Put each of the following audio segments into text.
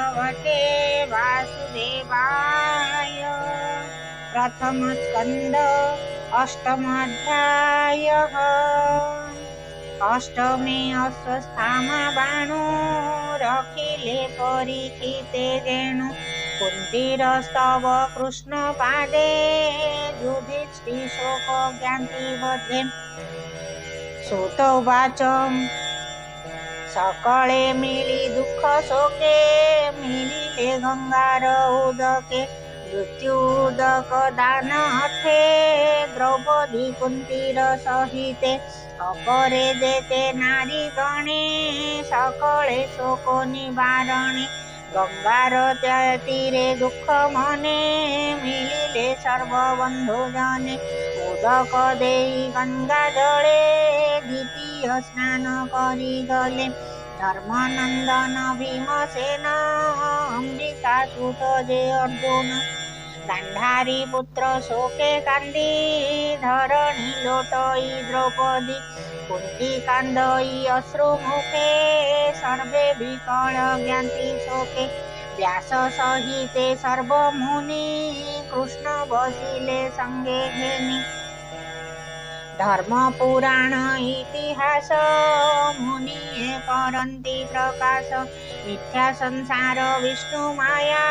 भगवते वासुदेवाय। प्रथम स्कंद अष्टमाध्यायः। अष्टमे अश्वस्थामा बाणो रखिले परीक्षिते जेणु। कुंतीर स्तव कृष्ण पादे युधिष्ठिर शोक ज्ञाति बद्धे। सुतोवाच सकळे मिली दुःख शोके मिलिले गंगार उदके। मृत्युदक दान अर्थे द्रौपदी कुंतीर सहिते। अपरे जेते नारी गणे सकळे शोक निवारणे। गंगार तीरे दुःख मने मिलिले सर्वबंधु जने। उदक देई गंगा जळे द्वितीय स्नान करी गले। धर्मनंदन भीमसेन अम्बिकासुत जे अर्जुन। गांधारी पुत्र शोके कांदी धरणी लोटई द्रौपदी। कुंती कांदई अश्रुमुखे सर्वे विकल ज्ञाति शोके। व्यास सहिते सर्व मुनि कृष्ण बसिले संगे घेनी। धर्म पुराण इतिहास मुनिये करन्ति प्रकाश। मिथ्या संसार विष्णु माया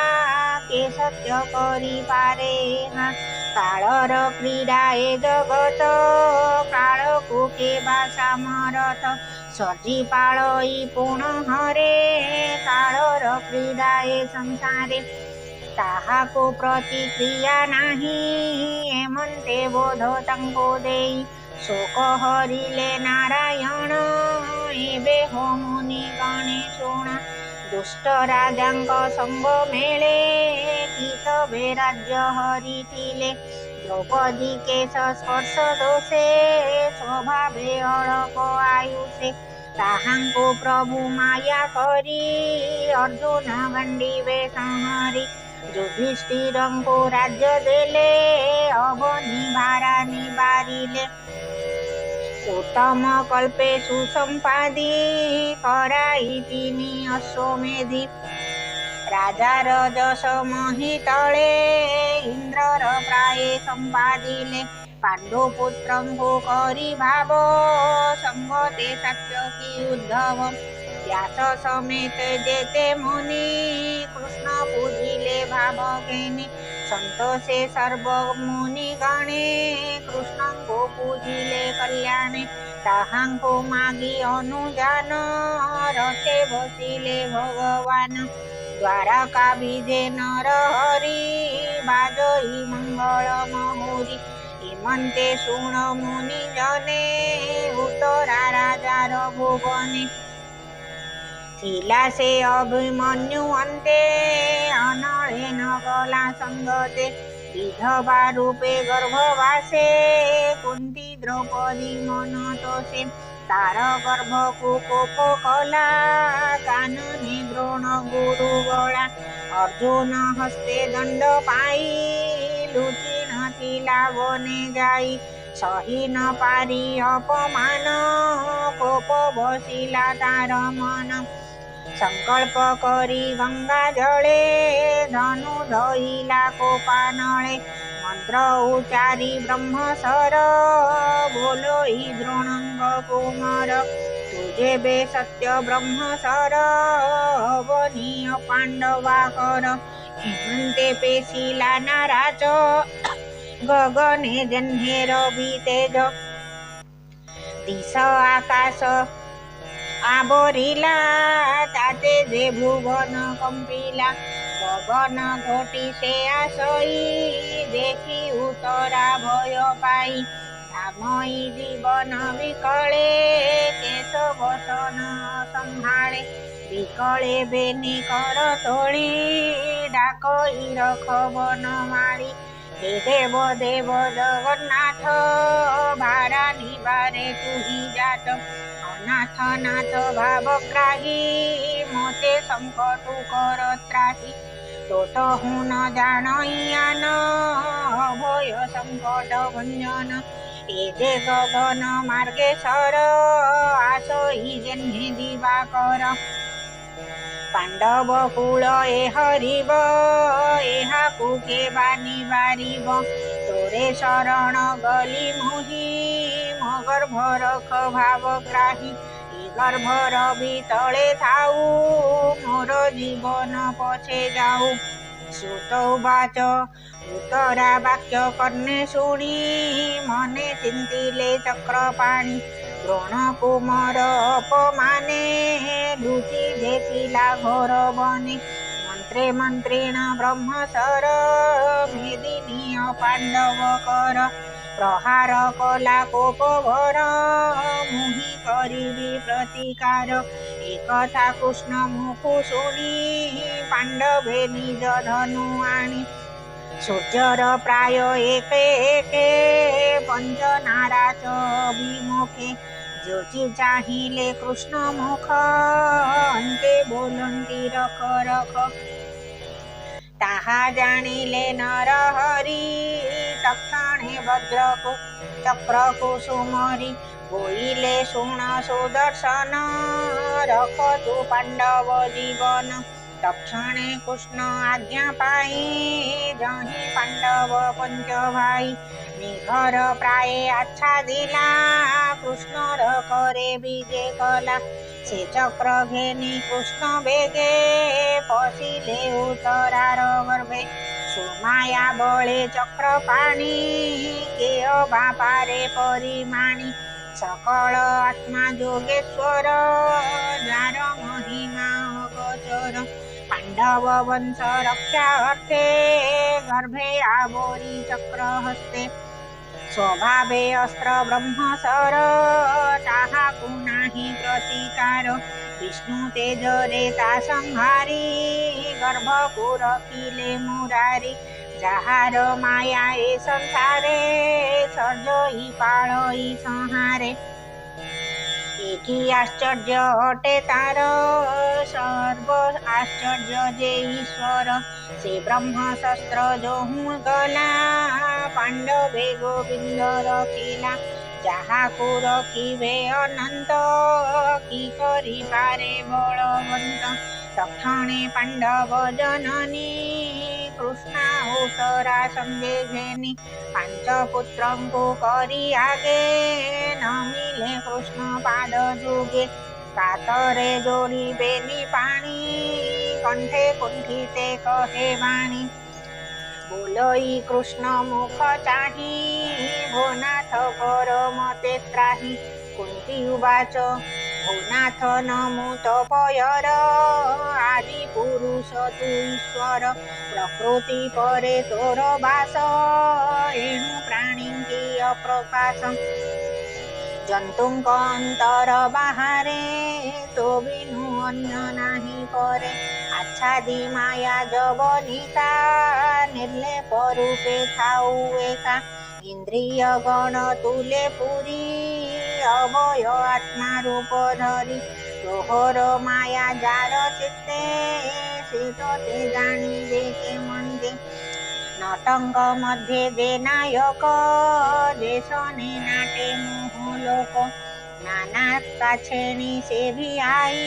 के सत्य करी पारे। काळर क्रीडा ए जगत काळकु के भाषा मरथ। सजी पाळई पुण हरे काळर क्रीडा ए संसारे। ताहाको प्रतिक्रिया नाही एमंते बोध तांको देई। शोक हरिले नारायण एबे हो मुनि गणे शुण। दुष्ट राजांक संग मेळे कितबे राज्य हरिथिले। द्रौपदी केश स्पर्श दोषे स्वभावे अळप आयुषे। ताहांको प्रभु माया करी अर्जुन गंडीवे संहरी। युधिष्ठिरंको राज्य देले अवनी भारा निवारिले। उत्तम कल्पे सुसंपादी कराई तिनी अश्वमेधी। राजार जश महितळे इंद्रर प्राये संपादिले। पांडुपुत्रंको करी भाव संगते सात्यकी उद्धव। व्यास समेत जेते मुनि कृष्ण पूजिले भाव घेनी। संतोषे सर्व मुनि गणे कृष्णंको पूजिले कल्याणे। ताहांको मागी अनुजान रथे बसिले भगवान। द्वारका विजे नर हरि बाजई मंगल महुरी। इमंते शुण मुनि जने उतरा राजार भुवने। थिला से अभिमन्यु अन्ते अनळे न गला संगते। विधवा रूपे गर्भवासे कुंती द्रौपदी मन तोषे। तार गर्भकु कोप कला कानने द्रोण गुरु गळा। अर्जुन हस्ते दंड पाई लुचि नथिला वने जाई। सही न पारी अपमान कोप बसिला तार मन। संकल्प करी गंगा जळे धनु धइला कोपानळे। मंत्र उच्चारी ब्रह्मसर बोलोई द्रोणंग कुमार। तुझे बे सत्य ब्रह्मसर अवनीय पांडवा कर। हेमंते पेशिला नाराज गगने जन्हे रवि तेज। दिस आकाश आबोरिला ताते जे भुवन कंपिला। गगन घोटी से आसई देखी उतरा भय पाई। धामई जीवन विकळे केश बसन संभाळे। विकळे बेनी कर तोळी डाकई रख बनमाळी। हे देव देव जगन्नाथ भारा निवारे तुही जात। अनाथ नाथ भावग्राही मोते संकटु कर त्राही। तोत हूँ न जाणइयान अभय संकट भंजन। ए जे गगन मार्गेश्वर आसई जेन्हे दिवाकर। ପାଣ୍ଡବ କୂଳ ଏ ହରିବ, ଏହାକୁ କେବା ନିବାରିବ। ତୋରେ ଶରଣ ଗଲି ମୁହିଁ, ମୋ ଗର୍ଭ ରଖ ଭାବଗ୍ରାହୀ। ଏ ଗର୍ଭର ବିତଳେ ଥାଉ, ମୋର ଜୀବନ ପଛେ ଯାଉ। ସୁତ ଉବାଚ ଉତ୍ତରା ବାକ୍ୟ କର୍ଣ୍ଣେ ଶୁଣି, ମନେ ଚିନ୍ତିଲେ ଚକ୍ରପାଣି। ଦ୍ରୋଣକୁ ମୋର ଅପମାନେ, ଲୁଚି ଦେଖିଲା ଘୋର ବନେ। ମନ୍ତ୍ରେ ମନ୍ତ୍ରିଣ ବ୍ରହ୍ମଶର, ଭେଦିନୀୟ ପାଣ୍ଡବ କର। ପ୍ରହାର କଲା କୋପଭର, ମୁହିଁ କରିବି ପ୍ରତିକାର। ଏକଥା କୃଷ୍ଣ ମୁଖୁ ଶୁଣି, ପାଣ୍ଡବେ ନିଜ ଧନୁ ଆଣି। ସୂର୍ଯ୍ୟର ପ୍ରାୟ ଏକେ ଏକେ, ପଞ୍ଚନାରାଚ ଅଭିମୁଖେ। ଯୋଚି ଚାହିଁଲେ କୃଷ୍ଣ ମୁଖ, ଅନ୍ତେ ବୋଲନ୍ତି ରଖ ରଖ। ତାହା ଜାଣିଲେ ନରହରି, ତକ୍ଷଣେ ବଜ୍ରକୁ ଚକ୍ରକୁ ସୁମରି। ବୋଇଲେ ଶୁଣ ସୁଦର୍ଶନ, ରଖ ତୁ ପାଣ୍ଡବ ଜୀବନ। ତକ୍ଷଣେ କୃଷ୍ଣ ଆଜ୍ଞା ପାଇ, ଯହିଁ ପାଣ୍ଡବ ପଞ୍ଚ ଭାଇ। ନିଘର ପ୍ରାୟ ଆଚ୍ଛାଦିଲା, କୃଷ୍ଣର କରେ ବିଜେ କଲା। ସେ ଚକ୍ର ଘେନି କୃଷ୍ଣ ବେଗେ, ପଶିଲେ ଉତ୍ତରାର ଗର୍ଭେ। ସୁମାୟା ବଳେ ଚକ୍ରପାଣି, କେୟ ବାପାରେ ପରିମାଣି। ସକଳ ଆତ୍ମା ଯୋଗେଶ୍ୱର, ଯାର ମହିମା ଅଗୋଚର। ପାଣ୍ଡବ ବଂଶ ରକ୍ଷା ଅର୍ଥେ, ଗର୍ଭେ ଆବୋରି ଚକ୍ର ହସ୍ତେ। ସ୍ୱଭାବେ ଅସ୍ତ୍ର ବ୍ରହ୍ମଶର, ତାହାକୁ ନାହିଁ ପ୍ରତିକାର। ବିଷ୍ଣୁ ତେଜରେ ତା ସଂହାରି, ଗର୍ଭକୁ ରଖିଲେ ମୁରାରି। ଯାହାର ମାୟା ଏ ସଂସାରେ, ସର୍ଜଇ ପାଳଇ ସଂହାରେ। ଏ କି ଆଶ୍ଚର୍ଯ୍ୟ ଅଟେ ତାର, ସର୍ବ ଆଶ୍ଚର୍ଯ୍ୟ ଯେ ଈଶ୍ୱର। ସେ ବ୍ରହ୍ମଶସ୍ତ୍ର ଯୋହୁଁ ଗଲା, ପାଣ୍ଡବେ ଗୋବିନ୍ଦ ରଖିଲା। ଯାହାକୁ ରଖିବେ ଅନନ୍ତ, କି କରିପାରେ ବଳବନ୍ତ। ତକ୍ଷଣେ ପାଣ୍ଡବ ଜନନୀ, କୃଷ୍ଣା ଉତ୍ତରା ସଙ୍ଗେ ଘେନି। ପାଞ୍ଚ ପୁତ୍ରଙ୍କୁ କରି ଆଗେ, ନମିଲେ କୃଷ୍ଣ ପାଦ ଯୁଗେ। କାତରେ ଯୋଡ଼ିବେନି ପାଣି, କଣ୍ଠେ କୁଣ୍ଠିତେ କହେ ବାଣୀ। ବୋଲଇ କୃଷ୍ଣ ମୁଖ ଚାହିଁ, ଭୋନାଥ କର ମତେ ତ୍ରାହି। କୁନ୍ତି ଉବାଚ ଭୋନାଥ ନମୁ ତପୟର, ଆଦି ପୁରୁଷ ତୁ ଈଶ୍ୱର। ପ୍ରକୃତି ପରେ ତୋର ବାସ, ଏଣୁ ପ୍ରାଣୀଙ୍କି ଅପ୍ରକାଶ। ଜନ୍ତୁଙ୍କ ଅନ୍ତର ବାହାରେ, ତୋ ବିନୁ ଅନ୍ୟ ନାହିଁ ପରେ। ଆଚ୍ଛାଦି ମାୟା ଯବନିକା, ନିର୍ଲେପ ରୂପେ ଥାଉ ଏକା। ଇନ୍ଦ୍ରିୟ ଗଣ ତୁଲେ ପୁରୀ, ଅଭୟ ଆତ୍ମା ରୂପ ଧରି। ତୋହର ମାୟା ଯାର ଚିତ୍ତେ, ସେ ତୋତେ ଜାଣିବେ କେମନ୍ତେ। ନଟଙ୍କ ମଧ୍ୟରେ ଯେ ନାୟକ, ଯେ ଶନେ ନାଟେ ମୋହ ଲୋକ। ନାନା କାଛେଣି ସେ ଭିଆଇ,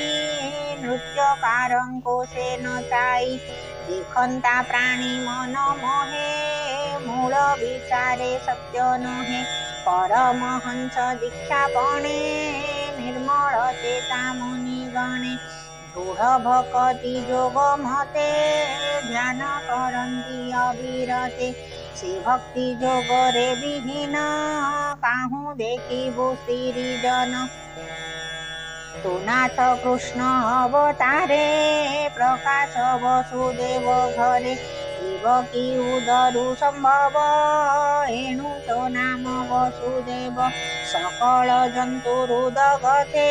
ନୃତ୍ୟକାରଙ୍କୁ ସେ ନଚାଇ। ଦେଖନ୍ତା ପ୍ରାଣୀ ମନ ମୋହେ, ମୂଳ ବିଚାରେ ସତ୍ୟ ନୁହେଁ। ପରମହଂସ ଦୀକ୍ଷା ପଣେ, ନିର୍ମଳ ଚେତା ମୁନି ଗଣେ। ଦୃଢ଼ ଭକତି ଯୋଗ ମତେ, ଧ୍ୟାନ କରନ୍ତି ଅବିରତେ। ସେ ଭକ୍ତି ଯୋଗରେ ବିହୀନ, କାହୁଁ ଦେଖିବୁ ସ୍ତ୍ରୀଜନ। ତୁ ନାଥ କୃଷ୍ଣ ଅବତାରେ, ପ୍ରକାଶ ବସୁଦେବ ଘରେ। ଦେବକୀ ଉଦରୁ ସମ୍ଭବ, ଏଣୁ ତୋ ନାମ ବସୁଦେବ। ସକଳ ଜନ୍ତୁ ହୃଦଗତେ,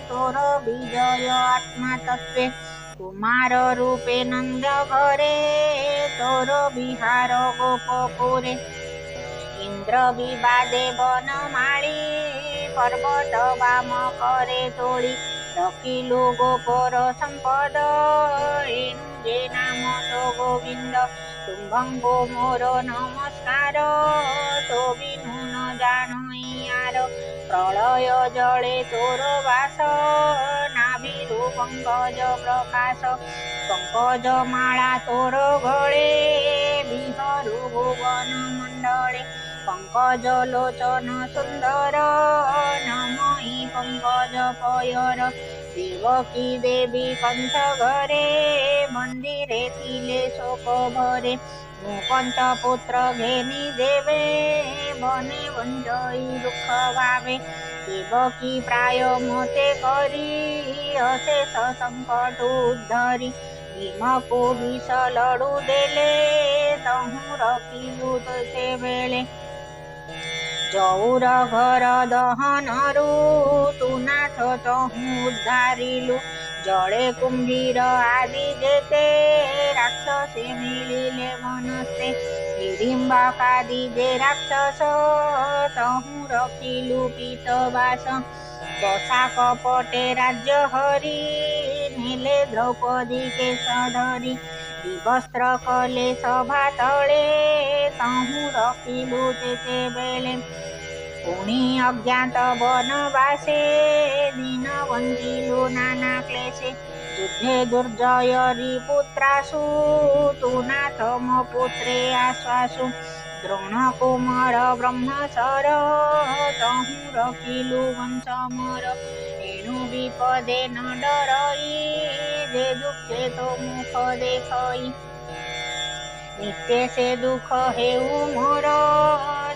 ତୋର ବିଜୟ ଆତ୍ମା ତତ୍ତ୍ୱେ। କୁମାର ରୂପେ ନନ୍ଦ ଘରେ, ତୋର ବିହାର ଗୋପପୁରେ। ଇନ୍ଦ୍ର ବିବାଦେ ବନମାଳି, ପର୍ବତ ବାମ କରେ ତୋଳି। ରଖିଲୁ ଗୋପର ସମ୍ପଦ, ଏଣୁ ଯେ ନାମ ତୋ ଗୋବିନ୍ଦ। ତୁମ୍ଭଙ୍କୁ ମୋର ନମସ୍କାର, ତୋ ବିନୁ ନ ଜାଣଇ ଆର। ପ୍ରଳୟ ଜଳେ ତୋର ବାସ, ନାଭିରୁ પંકજ પ્રકાશ પંકજ માળા તોર ગળે વિહરુ ભુવન મંડળે પંકજ લોચન સુંદર નમઈ પંકજ પયર દેવકી દેવી કંઠ ઘરે મંદિરે થીલે શોક ભરે મુકંત પુત્ર ઘેની દેવે બને વંજઈ દુઃખ વાવે દેવકી પ્રાય મોતે કરી અશેષ સંકટ ઉદ્ધરી ભીમકુ વિષ લડુ દેલે તહું રખીલું તે વેળે ચૌર ઘર દહનરું તું નાથ તહું ઉદ્ધારીલું જળે કુંભીર આદિ જેતે રાક્ષસે મિલીલે મનસ્તે હિડિંબકાદિ જે રાક્ષસ તહું રખીલું પીતવાસ દશા કપટે રાજ્ય હરી નીલે દ્રૌપદી કેશ ધરી વિવસ્ત્ર કલે સભા તળે તહું રખીલું તે વેળે પુણી અજ્ઞાત વનવાસે દિન વંચિલું નાના ક્લેશે યુદ્ધે દુર્જય રિપુત્રાસુ તું નાથમ પુત્રે આશ્વાસુ દ્રોણ કુમાર બ્રહ્મસર તહું રખીલું વંશમર એનું વિપદે ન ડરઈ જે દુઃખે તો મુખ દેખઈ નિત્ય સે દુઃખ હેવું મોર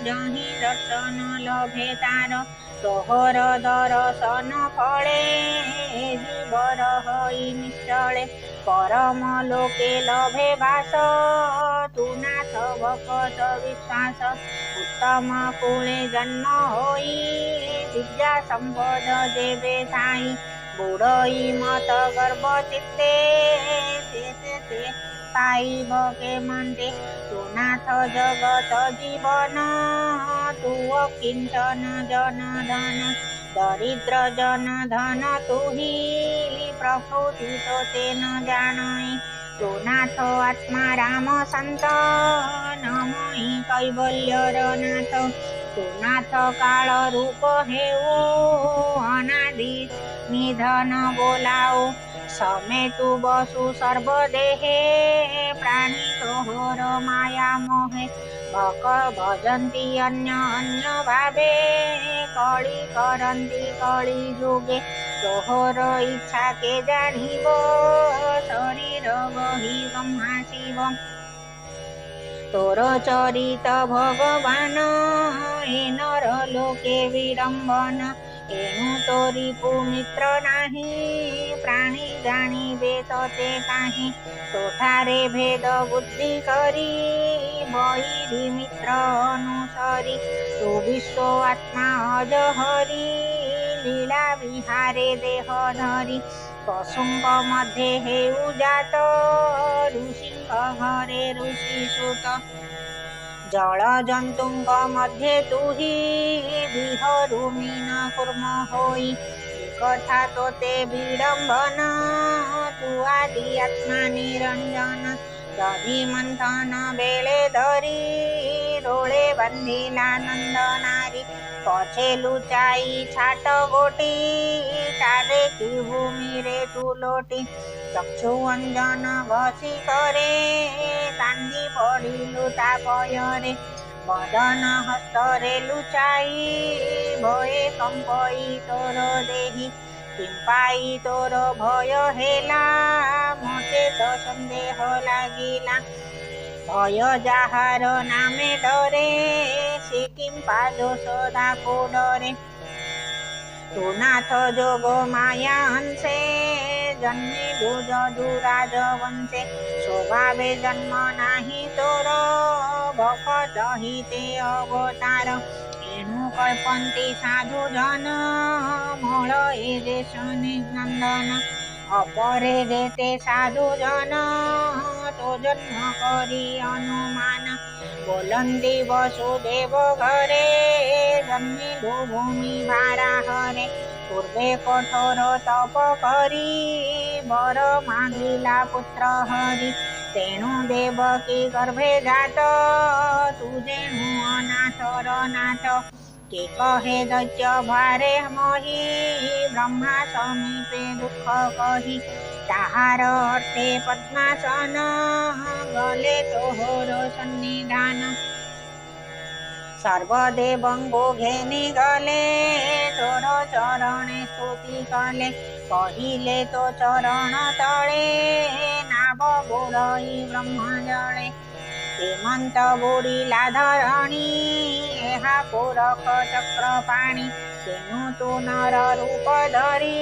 જહીં દર્શન લભે તાર તોહર દર્શન ફળે જીવર હઈ નિશ્ચળે પરમ લોકે લભે વાસ તું નાથ ભકત વિશ્વાસ ઉત્તમ કુળે જન્મ હોઈ વિદ્યા સંપદ જેવે થાઈ બુડઈ મત ગર્ભ ચિત્તે તે પાઈ ભકે મંતે તું નાથ જગત જીવન તું કિંચન જન ધન દરિદ્ર જન ધન તુહી પ્રકૃતિ તો તે ન જાણઈ તું નાથ આત્મા રામ સંત નમઈ કૈવલ્યર નાથ તું નાથ કાળ રૂપ હેવું અનાદિ નિધન બોલાવો સમે તું બસુ સર્વ દેહે પ્રાણી તોહર માયા મોહે ભક ભજંતી અન્ય અન્ય ભાવે કળી કરંતી કળી જોગે તોહર ઈચ્છા કે જાણીબ શરીર વહી બ્રહ્મા શિવ તોર ચરિત ભગવાન એ નર લોકે વિડંબન એનું તો રીપુ મિત્ર નાહી પ્રાણી જાણીબે તો તે કાહી તોઠારે ભેદ બુદ્ધિ કરી બહિરી મિત્ર અનુસરી તું વિશ્વ આત્મા અજ હરી લીલા વિહારે દેહ ધરી પશુંક મધ્યે હેવું જાત ઋષિંક ઘરે ઋષિ સુત જળ જંતુંક મધ્યે તુહી વિહરુ મીન કુર્મ હોઈ એકથા તો તે વિડંબન તું આદિ આત્મા નિરંજન દધિ મંથન બેળે ધરી રોળે બંધીલા નંદનારી પછે લુચાઈ છાટ ગોટી તારે કી ભૂમિ રે તું લોટી ચક્ષુ અંજન ઘસી કરે કાંદી પડીલું તાપય રે બદન હસ્ત રે લુચાઈ ભયે કંપઈ તોર દેહી પિંપાઈ તોર ભય હેલા મોતે તો સંદેહ લાગીલા ભય જાહાર નામે ડરે સિકિમ પાદો સદા કો ડરે તું નાથ જોગો માયા હંસે જન્મે દુરાજ વંશે સ્વભાવે જન્મ નાહી તોર ભકત તે અવતાર એનું કલ્પંતી સાધુ જન મળ એ દેશ નંદન અપરે જે તે સાધુ જન તો જન્મ કરી અનુમાન બોલંતી વસુદેવ ઘરે જન્મી ભૂમિ ભારા હરે પૂર્વે કઠોર તપ કરી બર માંગીલા પુત્ર હરી તેણું દેવકી ગર્ભે જાત તું જેનું અનાથર નાથ के कहे दैत्य भारे मोहि ब्रह्मा समीपे दुख कही ताहार अर्थे पद्मासन गले तोहर सन्निधान सर्वदेवंगो घेनी गले तोर चरणे स्तुति कले कहिले तो चरण तले नाभ बुड़ई ब्रह्म जले हेमंत बुड़िला धरणी एहा पुरख चक्र पाणी तेनु तु नर रूप धरी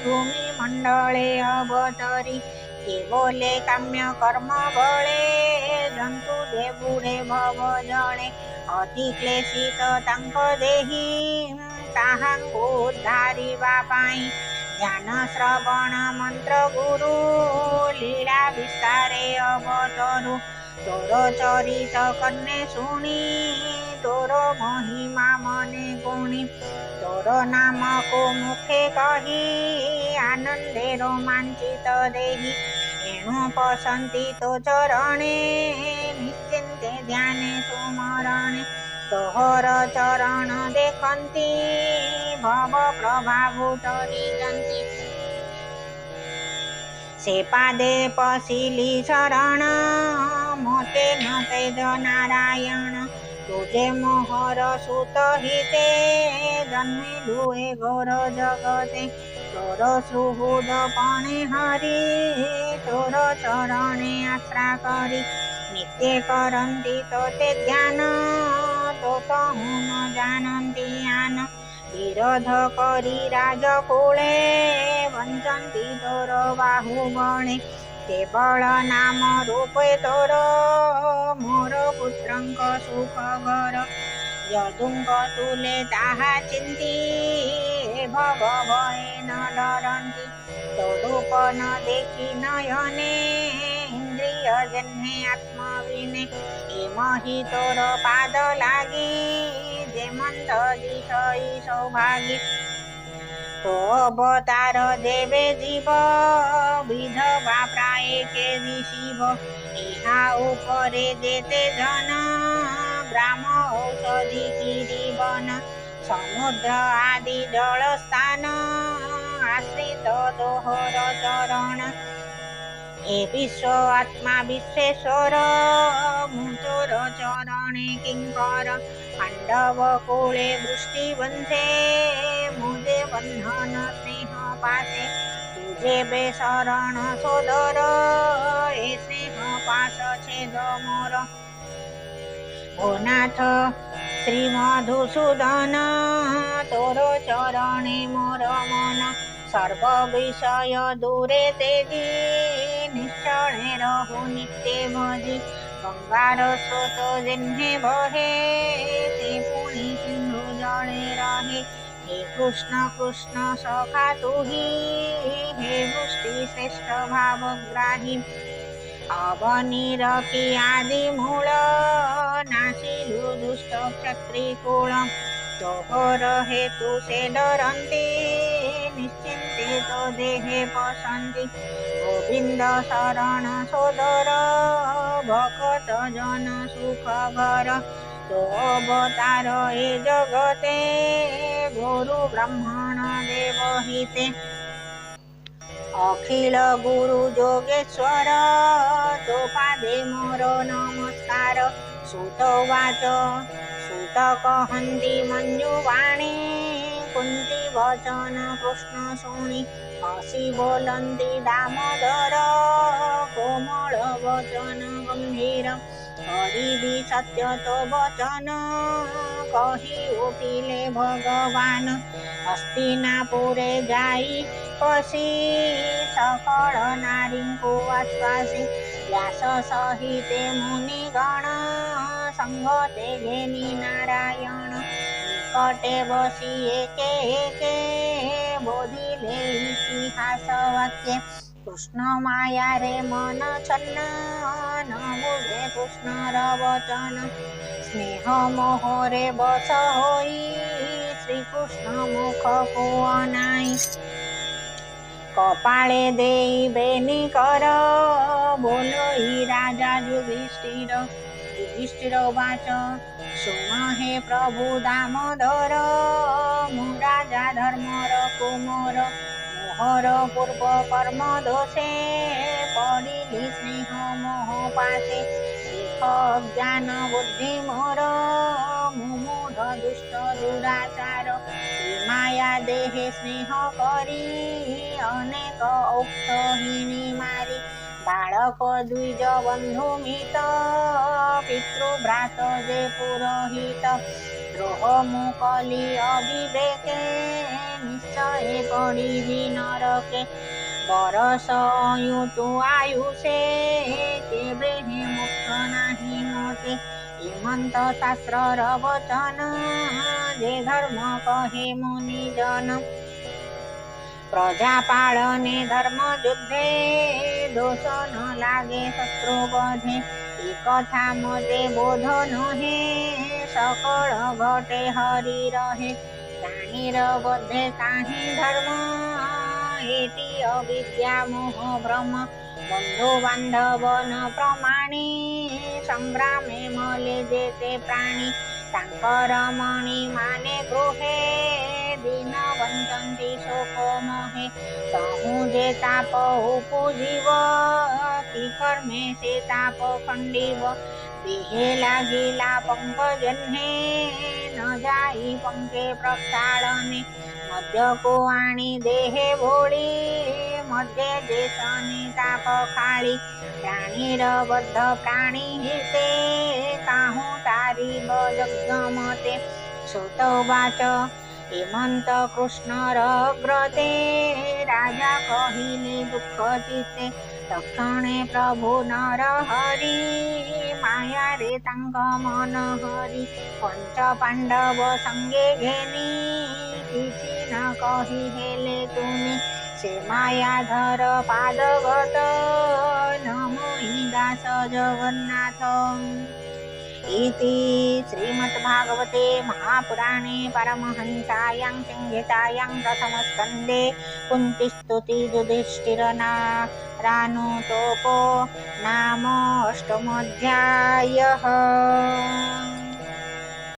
भूमि मंडले अवतरी केवले काम्य कर्म बळे जंतु देवुरे भव जळे अति क्लेशित तांक देही ताहांकु उद्धारिबा पाई ज्ञान श्रवण मंत्र गुरु लीला विस्तारे अवतरु तोर चरित कन्ने शुणी तोर महिमा मने गुणी तोर नाम को मुखे कही आनंदे रोमांचित देही एणु पसंती तो चरणे निश्चिंते ध्याने सुमरणे तोहर चरण देखंती भव प्रभाव तरी जंती से पादे पशिली शरण मोते न तेज नारायण तुझे मोहर सुत हिते जन्मिलु ए घोर जगते तोर सुहृद पणे हरि तोर चरणे आश्रा करी नित्य करंती तोते ध्यान तो तहु न जानती आन विरोध करी राजकूले वंचन्ति तोर बाहुबले केवल नाम रूपे तोर मोर पुत्रंक सुख घर यदुंक तुले ताहा चिंती भव भये न डरंती तो रूप न देखी नयने इंद्रिय जन्हे आत्मविने एमहि तोर पाद लागी जेमंत दिशई सौभागी तो अवतार देवे जीव विधवा प्राय के शिव इहा उपरे जेते जन ग्राम औषधि गिरिवन समुद्र आदि जल स्थान आश्रित तोहर चरण ए विश्व आत्मा विश्वेश्वर मुतोर चरणे किंकर पांडव कूले वृष्टि वंशे मुझे बंधन स्नेह पासे तुझे बे शरण सोदर ए स्नेह पास छेद मोर ओ नाथ श्री मधुसूदन तोर चरणे मोर मन सर्व विषय दूरे तेजी निश्चले रहु नित्य भजी गंगार स्रोत जिन्हे बहे ते पुनि सिंधु जले रहे हे कृष्ण कृष्ण सखा तुही हे वृष्टि श्रेष्ठ भावग्राही अवनीर की आदि मूल नासिलु दुष्ट क्षत्रि कुल तोहर हेतु से डरंती निश्चिंते तो देहे पसंती गोविंद शरण सोदर भक्त जन सुख घर तो अवतार ए जगते गुरु ब्रह्मण देव हिते अखिल गुरु जोगेश्वर तो पादे मोर नमस्कार सुतवाच सुत कहन्ति मंजुवाणी कुंती वचन कृष्ण शुणी हसी बोलन्ति दामोदर कोमल वचन गंभीर हरि सत्य तो वचन कही उठिले भगवान हस्तिनापुरे जाई पशी सकल नारी को आश्वासी व्यास सहिते मुनिगण संगते घेनी नारायण निकटे बसी एके एके बोधिले इतिहास वाक्य कृष्ण माया रे मन छन्न न बुझे कृष्ण वचन स्नेह मोहरे बस होई श्री कृष्ण मुख को अनाई कपाळे देई बेनी कर बोलोई राजा युधिष्ठिर युधिष्ठिर वाच सुमहे प्रभु दामोदर राजा धर्मर कुमोर मोहर पूर्व कर्म दोषे पड़िली स्नेह मोह पाशे देख ज्ञान बुद्धि मोर मुमूढ़ दुष्ट दुराचार माया देहे स्नेह करी अनेक औक्षहिणी मारी बालक द्विज बंधु मित पितृभ्रात जे पुरोहित द्रोह मुकली अविवेके निश्चय पड़िबि नरके बरस अयुतु आयुषे केबे हे मुक्त नाही मोते इमंत शास्त्र वचन जे धर्म कहे मुनिजन प्रजा पालने धर्म युद्धे दोष न लागे शत्रु बधे कथा मते बोध नहे सकल घटे हरि रहे प्राणीर बधे काहे धर्म एति अविद्या मोह भ्रम बंधु बांधव न प्रमाणी संग्रामे मले जेते प्राणी तांकर मणि माने गृहे दिन वंचन्ति शोक मोहे तहु जे ताप उपजीव कि कर्मे से ताप खंडीव देहे लागिला पंकजन्हे न जाई पंके प्रक्षालने मध्य को आणी देहे भोळी मध्य देशने ताप खाळी प्राणीर बद्ध प्राणी हिते काहू तारिब जगमते श्रुतवाच हेमंत कृष्णर अग्रते राजा कहिले दुःख चित्ते तक्षणे प्रभु नर हरि माया रे तांक मन हरि पंच पांडव संगे घेनी किछि न कहि हेले तुनि से मायाधर पादगत नमोहि दास जगन्नाथ इति श्रीमद्भागवते महापुराणे परमहंसायां संहितायां प्रथमस्कन्धे कुन्तीस्तुति युधिष्ठिरनारायणोपो नाम अष्टमोऽध्यायः।